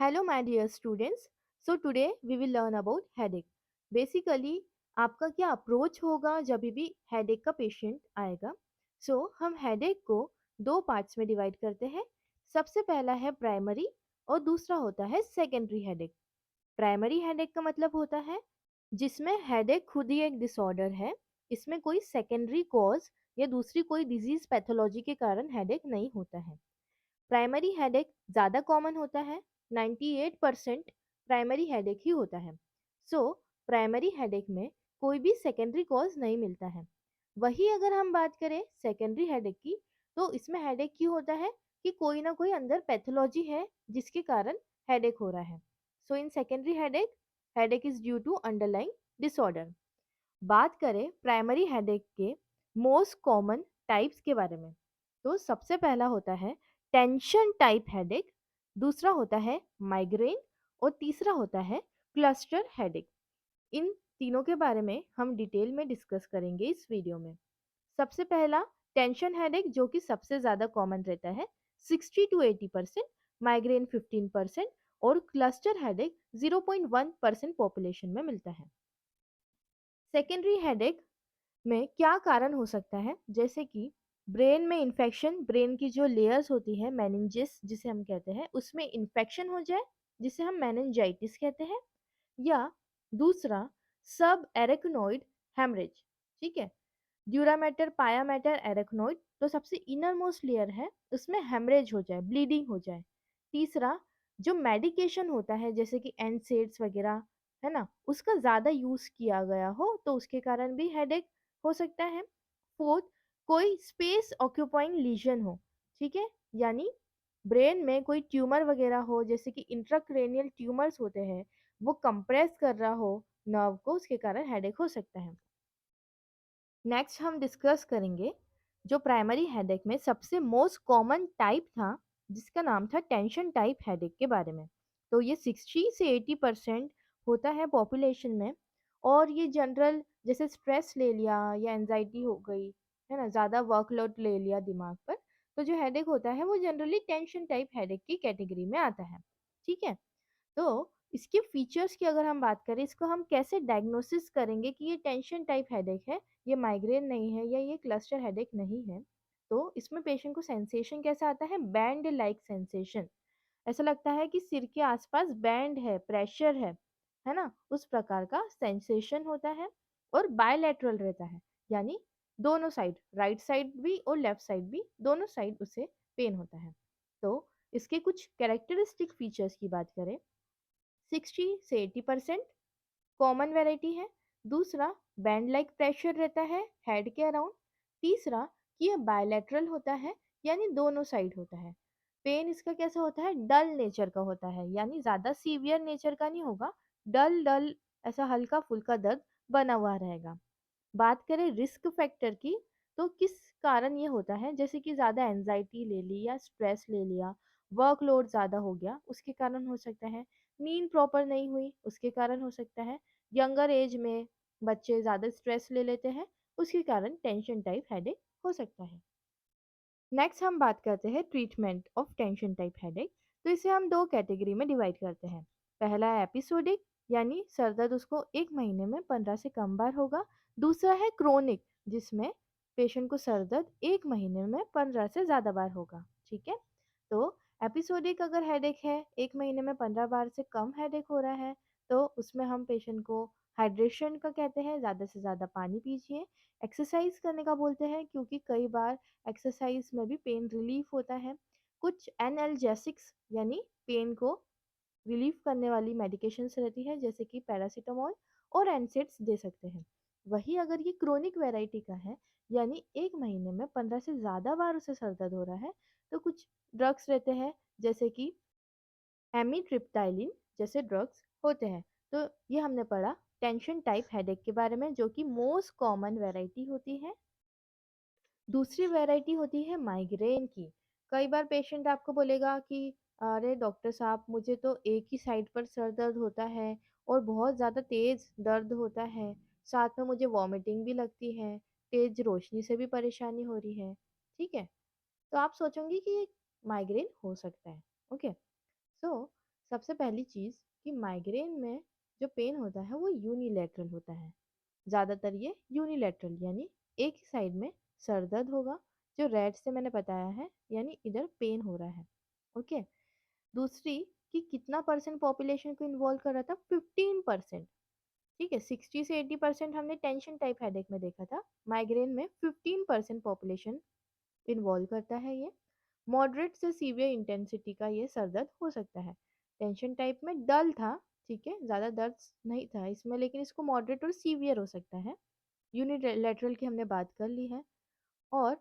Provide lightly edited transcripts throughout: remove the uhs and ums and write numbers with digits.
Hello my dear students. So today we will learn about headache. Basically आपका क्या approach होगा जब भी हेडेक का पेशेंट आएगा। हम हेडेक को दो पार्ट्स में डिवाइड करते हैं। सबसे पहला है प्राइमरी और दूसरा होता है सेकेंडरी हेडेक। प्राइमरी हेडेक का मतलब होता है जिसमें हेडेक खुद ही एक डिसऑर्डर है, इसमें कोई सेकेंडरी कॉज या दूसरी कोई डिजीज पैथोलॉजी के कारण हेडेक नहीं होता है। प्राइमरी हेडेक ज़्यादा कॉमन होता है, 98% प्राइमरी हेडेक ही होता है। प्राइमरी हेडेक में कोई भी सेकेंडरी कॉज नहीं मिलता है। वही अगर हम बात करें सेकेंडरी हेडेक की, तो इसमें हेडेक क्यों होता है कि कोई ना कोई अंदर पैथोलॉजी है जिसके कारण हेडेक हो रहा है। In secondary headache, headache is due to underlying disorder. बात करें प्राइमरी हेडेक के मोस्ट कॉमन टाइप्स के बारे में, तो सबसे पहला होता है टेंशन टाइप हेडेक, दूसरा होता है माइग्रेन और तीसरा होता है क्लस्टर हेडेक। इन तीनों के बारे में हम डिटेल में डिस्कस करेंगे इस वीडियो में। सबसे पहला टेंशन हेडेक जो कि सबसे ज़्यादा कॉमन रहता है, 60 to 80%, माइग्रेन 15% और क्लस्टर हेडेक 0.1% पॉपुलेशन में मिलता है। सेकेंडरी हेडेक में क्या कारण हो सकता है, जैसे कि ब्रेन में इन्फेक्शन, ब्रेन की जो लेयर्स होती है मेनिंजेस जिसे हम कहते हैं, उसमें इन्फेक्शन हो जाए जिसे हम मेनिंजाइटिस कहते हैं, या दूसरा सब एरेक्नोइड हेमरेज। ठीक है, dura mater, pia mater, arachnoid तो सबसे इनर मोस्ट लेयर है, उसमें हेमरेज हो जाए, ब्लीडिंग हो जाए। तीसरा जो मेडिकेशन होता है जैसे कि एनसेड्स वगैरह है ना, उसका ज़्यादा यूज़ किया गया हो तो उसके कारण भी हेडेक हो सकता है। फोर्थ, कोई स्पेस ऑक्यूपाइंग लीजन हो, ठीक है, यानी ब्रेन में कोई ट्यूमर वगैरह हो, जैसे कि इंट्राक्रेनियल ट्यूमर्स होते हैं, वो कंप्रेस कर रहा हो नर्व को, उसके कारण हेडेक हो सकता है। नेक्स्ट हम डिस्कस करेंगे जो प्राइमरी हेडेक में सबसे मोस्ट कॉमन टाइप था, जिसका नाम था टेंशन टाइप हेडेक के बारे में। तो ये 60 से 80% होता है पॉपुलेशन में, और ये जनरल जैसे स्ट्रेस ले लिया या एनजाइटी हो गई, है ना, ज़्यादा वर्कलोड ले लिया दिमाग पर, तो जो हेडेक होता है वो जनरली टेंशन टाइप हेडेक की कैटेगरी में आता है। ठीक है, तो इसके फीचर्स की अगर हम बात करें, इसको हम कैसे डायग्नोसिस करेंगे कि ये टेंशन टाइप हेडेक है, ये माइग्रेन नहीं है या ये क्लस्टर हेडेक नहीं है। तो इसमें पेशेंट को सेंसेशन कैसा आता है, बैंड लाइक सेंसेशन, ऐसा लगता है कि सिर के आसपास बैंड है, प्रेशर है ना, उस प्रकार का सेंसेशन होता है। और बायलैटरल रहता है, यानी दोनों साइड, राइट साइड भी और लेफ्ट साइड भी, दोनों साइड उसे पेन होता है। तो इसके कुछ कैरेक्टरिस्टिक फीचर्स की बात करें, 60 से 80% कॉमन वेराइटी है। दूसरा, बैंड लाइक प्रेशर रहता है हेड के अराउंड। तीसरा कि यह बायलैटरल होता है, यानी दोनों साइड होता है। पेन इसका कैसा होता है, डल नेचर का होता है, यानी ज़्यादा सीवियर नेचर का नहीं होगा, डल डल ऐसा हल्का फुल्का दर्द बना हुआ रहेगा। बात करें रिस्क फैक्टर की, तो किस कारण ये होता है, जैसे कि ज़्यादा एनजाइटी ले ली या स्ट्रेस ले लिया, वर्कलोड ज़्यादा हो गया उसके कारण हो सकता है, नींद प्रॉपर नहीं हुई उसके कारण हो सकता है, यंगर एज में बच्चे ज़्यादा स्ट्रेस ले लेते हैं उसके कारण टेंशन टाइप हेडेक हो सकता है। नेक्स्ट हम बात करते हैं treatment of tension type headache. तो इसे हम दो कैटेगरी में डिवाइड करते हैं। पहला है एपिसोडिक, यानी सर दर्द उसको एक महीने में 15 से कम बार होगा। दूसरा है क्रोनिक, जिसमें पेशेंट को सर दर्द एक महीने में 15 से ज़्यादा बार होगा। ठीक है, तो एपिसोडिक अगर हेडेक है, एक महीने में 15 बार से कम हेडेक हो रहा है, तो उसमें हम पेशेंट को हाइड्रेशन का कहते हैं, ज़्यादा से ज़्यादा पानी पीजिए, एक्सरसाइज करने का बोलते हैं, क्योंकि कई बार एक्सरसाइज में भी पेन रिलीफ होता है। कुछ एनाल्जेसिक्स यानी पेन को रिलीफ करने वाली मेडिकेशंस रहती है, जैसे कि पैरासीटामोल और एनसेड्स दे सकते हैं। वही अगर ये क्रोनिक वैरायटी का है, यानी एक महीने में 15 से ज़्यादा बार उसे सर दर्द हो रहा है, तो कुछ ड्रग्स रहते हैं जैसे कि एमिट्रिप्टाइलिन जैसे ड्रग्स होते हैं। तो ये हमने पढ़ा टेंशन टाइप हेडेक के बारे में, जो कि मोस्ट कॉमन वैरायटी होती है। दूसरी वैरायटी होती है माइग्रेन की। कई बार पेशेंट आपको बोलेगा कि अरे डॉक्टर साहब, मुझे तो एक ही साइड पर सर दर्द होता है और बहुत ज़्यादा तेज़ दर्द होता है, साथ में मुझे वॉमिटिंग भी लगती है, तेज रोशनी से भी परेशानी हो रही है। ठीक है, तो आप सोचोगे कि ये माइग्रेन हो सकता है। ओके, सो सबसे पहली चीज़ कि माइग्रेन में जो पेन होता है वो यूनिलेटरल होता है। ज़्यादातर ये यूनिलेटरल यानी एक ही साइड में सर दर्द होगा, जो रेड से मैंने बताया है, यानी इधर पेन हो रहा है। ओके। दूसरी कि कितना परसेंट पॉपुलेशन को इन्वॉल्व कर रहा था, 15%। ठीक है, 60 से 80% हमने टेंशन टाइप हेडेक में देखा था, माइग्रेन में 15% पॉपुलेशन इन्वॉल्व करता है ये। मॉडरेट से सीवियर इंटेंसिटी का ये सर दर्द हो सकता है। टेंशन टाइप में डल था, ठीक है, ज़्यादा दर्द नहीं था इसमें, लेकिन इसको मॉडरेट और सीवियर हो सकता है। यूनिलेटरल की हमने बात कर ली है। और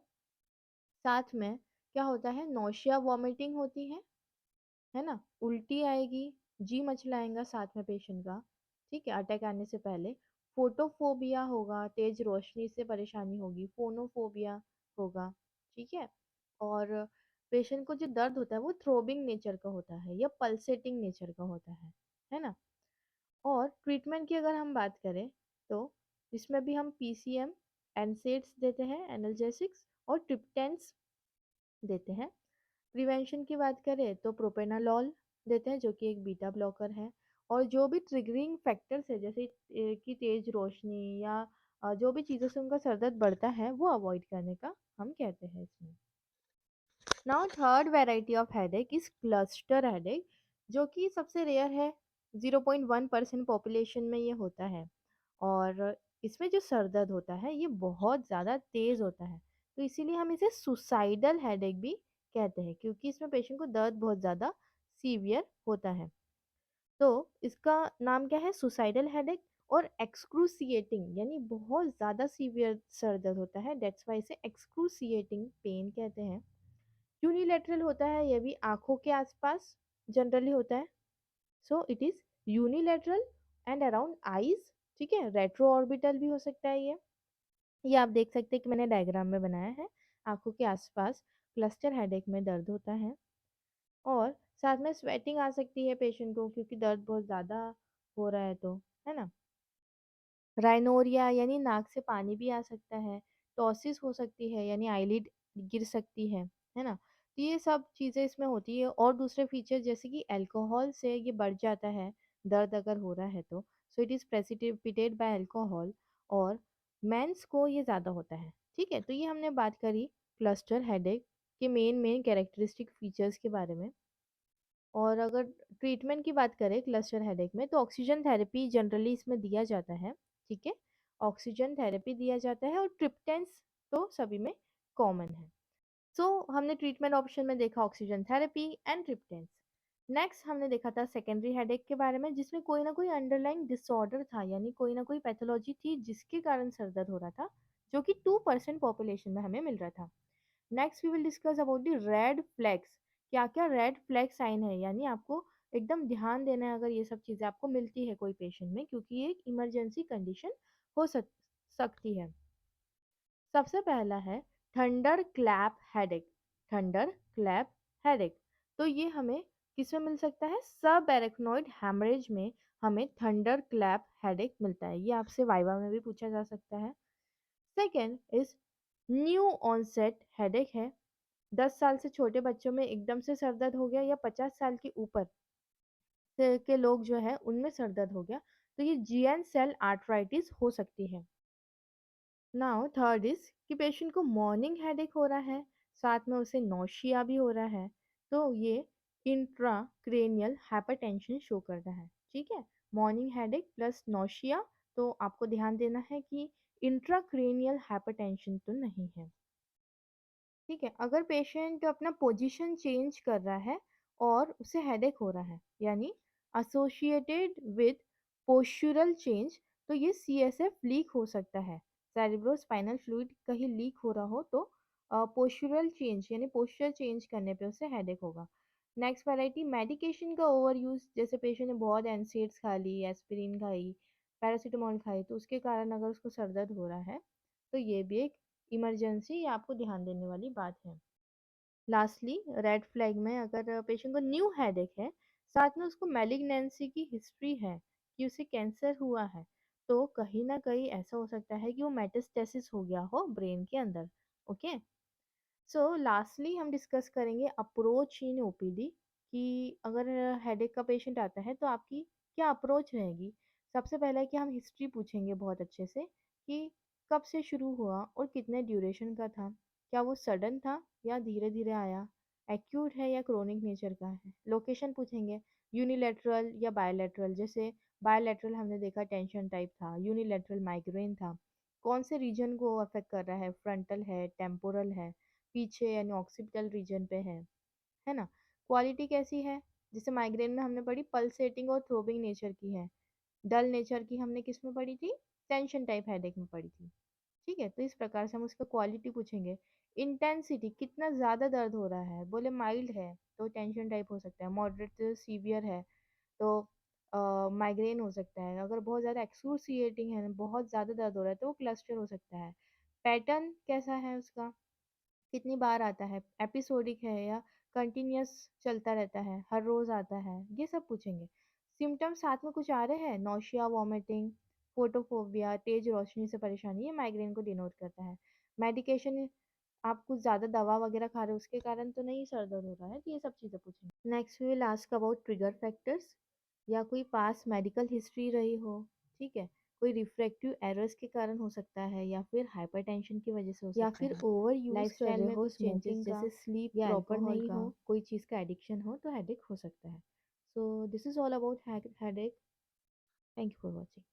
साथ में क्या होता है, नौशिया वॉमिटिंग होती है ना, उल्टी आएगी, जी मचलाएगा साथ में पेशेंट का, ठीक है, अटैक आने से पहले। फोटोफोबिया होगा, तेज रोशनी से परेशानी होगी, फोनोफोबिया होगा, ठीक है। और पेशेंट को जो दर्द होता है वो थ्रोबिंग नेचर का होता है या पल्सेटिंग नेचर का होता है ना। और ट्रीटमेंट की अगर हम बात करें तो इसमें भी हम पीसीएम, एनसेड्स देते हैं, एनाल्जेसिक्स, और ट्रिप्टेंस देते हैं। प्रिवेंशन की बात करें तो प्रोपेनालॉल देते हैं जो कि एक बीटा ब्लॉकर है। और जो भी ट्रिगरिंग फैक्टर्स है, जैसे कि तेज रोशनी या जो भी चीज़ों से उनका सर दर्द बढ़ता है वो अवॉइड करने का हम कहते हैं इसमें। Now third variety of headache is cluster headache, जो कि सबसे रेयर है, 0.1% पॉपुलेशन में ये होता है। और इसमें जो सर दर्द होता है ये बहुत ज़्यादा तेज़ होता है, तो इसीलिए हम इसे सुसाइडल हेडेक भी कहते हैं, क्योंकि इसमें पेशेंट को दर्द बहुत ज़्यादा सीवियर होता है। तो इसका नाम क्या है, सुसाइडल हेडेक। और एक्सक्रूसिएटिंग यानी बहुत ज़्यादा सीवियर सर दर्द होता है, डेट्स वाई इसे एक्सक्रूसिएटिंग पेन कहते हैं। यूनिलेटरल होता है, ये भी आंखों के आसपास जनरली होता है। So it is unilateral and around eyes, ठीक है। रेट्रो ऑर्बिटल भी हो सकता है ये आप देख सकते हैं कि मैंने डायग्राम में बनाया है। आंखों के आसपास क्लस्टर हेडेक में दर्द होता है। और साथ में स्वेटिंग आ सकती है पेशेंट को, क्योंकि दर्द बहुत ज़्यादा हो रहा है तो, है ना। राइनोरिया यानी नाक से पानी भी आ सकता है। टॉसिस हो सकती है यानी आईलिड गिर सकती है ना। तो ये सब चीज़ें इसमें होती है। और दूसरे फीचर जैसे कि अल्कोहल से ये बढ़ जाता है, दर्द अगर हो रहा है तो। So it is precipitated bye alcohol. और मेंस को ये ज़्यादा होता है, ठीक है। तो ये हमने बात करी क्लस्टर हेडेक के मेन कैरेक्टरिस्टिक फीचर्स के बारे में। और अगर ट्रीटमेंट की बात करें क्लस्टर हेडेक में, तो ऑक्सीजन थेरेपी जनरली इसमें दिया जाता है, ठीक है। ऑक्सीजन थेरेपी दिया जाता है, और ट्रिप्टेंस तो सभी में कॉमन है। सो हमने ट्रीटमेंट ऑप्शन में देखा ऑक्सीजन थेरेपी एंड ट्रिप्टेंस। नेक्स्ट हमने देखा था सेकेंडरी हेडेक के बारे में, जिसमें कोई ना कोई अंडरलाइंग डिसऑर्डर था, यानी कोई ना कोई पैथोलॉजी थी जिसके कारण सर दर्द हो रहा था, जो कि 2% पॉपुलेशन में हमें मिल रहा था। Next we will discuss about the red flags. क्या क्या रेड फ्लैग साइन है, यानी आपको एकदम ध्यान देना है अगर ये सब चीज़ें आपको मिलती है कोई पेशेंट में, क्योंकि ये एक इमरजेंसी कंडीशन हो सकती है। सबसे पहला है thunder clap headache. Thunder clap headache, तो ये हमें किसमें मिल सकता है, सब एरेक्नोइड हैमरेज में हमें थंडर क्लैप हेडेक मिलता है। ये आपसे वाइवा में भी पूछा जा सकता है। Second is new onset headache है। 10 साल से छोटे बच्चों में एकदम से सर दर्द हो गया, या 50 साल के ऊपर के लोग जो है उनमें सर दर्द हो गया, तो ये जीएन सेल आर्थराइटिस हो सकती है। नाउ थर्ड इज कि पेशेंट को मॉर्निंग हेडेक हो रहा है, साथ में उसे नौशिया भी हो रहा है, तो ये इंट्रा क्रेनियल हाइपरटेंशन शो करता है, ठीक है। मॉर्निंग हेडेक प्लस नौशिया, तो आपको ध्यान देना है कि इंट्रा क्रेनियल हाइपरटेंशन तो नहीं है, ठीक है। अगर पेशेंट अपना पोजीशन चेंज कर रहा है और उसे हेडेक हो रहा है, यानी एसोसिएटेड विद पोस्चरल चेंज, तो ये सीएसएफ लीक हो सकता है। सेरेब्रोस्पाइनल फ्लूइड कहीं लीक हो रहा हो तो पोस्चरल चेंज यानी पोस्चर चेंज करने पे उसे हेडेक होगा। नेक्स्ट वैरायटी मेडिकेशन का ओवर यूज, जैसे पेशेंट ने बहुत एनसेड्स खा ली, एस्पिरिन खाई, पैरासीटामोल खाई, तो उसके कारण अगर उसको सर दर्द हो रहा है तो ये भी एक इमरजेंसी या आपको ध्यान देने वाली बात है। लास्टली रेड फ्लैग में अगर पेशेंट को न्यू हेडेक है, साथ में उसको मैलिग्नेंसी की हिस्ट्री है कि उसे कैंसर हुआ है, तो कहीं ना कहीं ऐसा हो सकता है कि वो मेटास्टेसिस हो गया हो ब्रेन के अंदर। ओके। सो लास्टली हम डिस्कस करेंगे अप्रोच इन ओपीडी, कि अगर हेडेक का पेशेंट आता है तो आपकी क्या अप्रोच रहेगी। सबसे पहले कि हम हिस्ट्री पूछेंगे बहुत अच्छे से कि कब से शुरू हुआ और कितने ड्यूरेशन का था, क्या वो सडन था या धीरे धीरे आया, एक्यूट है या क्रोनिक नेचर का है। लोकेशन पूछेंगे, यूनिलेटरल या बायलैटरल। जैसे बायलैटरल हमने देखा टेंशन टाइप था, यूनिलेटरल माइग्रेन था। कौन से रीजन को अफेक्ट कर रहा है, फ्रंटल है, टेम्पोरल है, पीछे यानी ऑक्सीपिटल रीजन पे है ना। क्वालिटी कैसी है, जैसे माइग्रेन में हमने पढ़ी पल्सेटिंग और थ्रोबिंग नेचर की है। डल नेचर की हमने किस में पढ़ी थी, टेंशन टाइप हेडेक में पढ़ी थी। ठीक है, तो इस प्रकार से हम उसका क्वालिटी पूछेंगे। इंटेंसिटी, कितना ज़्यादा दर्द हो रहा है, बोले माइल्ड है तो टेंशन टाइप हो सकता है, मॉडरेट सीवियर है तो माइग्रेन हो सकता है, अगर बहुत ज़्यादा एक्सूसिएटिंग है, बहुत ज़्यादा दर्द हो रहा है तो वो क्लस्टर हो सकता है। पैटर्न कैसा है उसका, कितनी बार आता है, एपिसोडिक है या कंटिन्यूअस चलता रहता है, हर रोज आता है, ये सब पूछेंगे। सिम्टम्स साथ में कुछ आ रहे हैं, नौशिया, वॉमिटिंग, फोटोफोबिया, तेज रोशनी से परेशानी, ये माइग्रेन को डिनोट करता है। मेडिकेशन, आप कुछ ज़्यादा दवा वगैरह खा रहे हो उसके कारण तो नहीं सर दर्द हो रहा है, तो ये सब चीज़ें पूछेंगे। Next we will ask about trigger factors, या कोई पास मेडिकल हिस्ट्री रही हो, ठीक है, कोई रिफ्रैक्टिव एरर्स के कारण हो सकता है, या फिर हाइपरटेंशन की वजह से हो या सकता फिर है, ओवर यूज कर लाइफस्टाइल रहे में हो कुछ चेंजेस स्मोकिंग का जैसे स्लीप या प्रॉपर अल्कोहल नहीं का। हो, कोई चीज़ का एडिक्शन हो, तो हेडेक हो सकता है। So this is all about headache. Thank you for watching.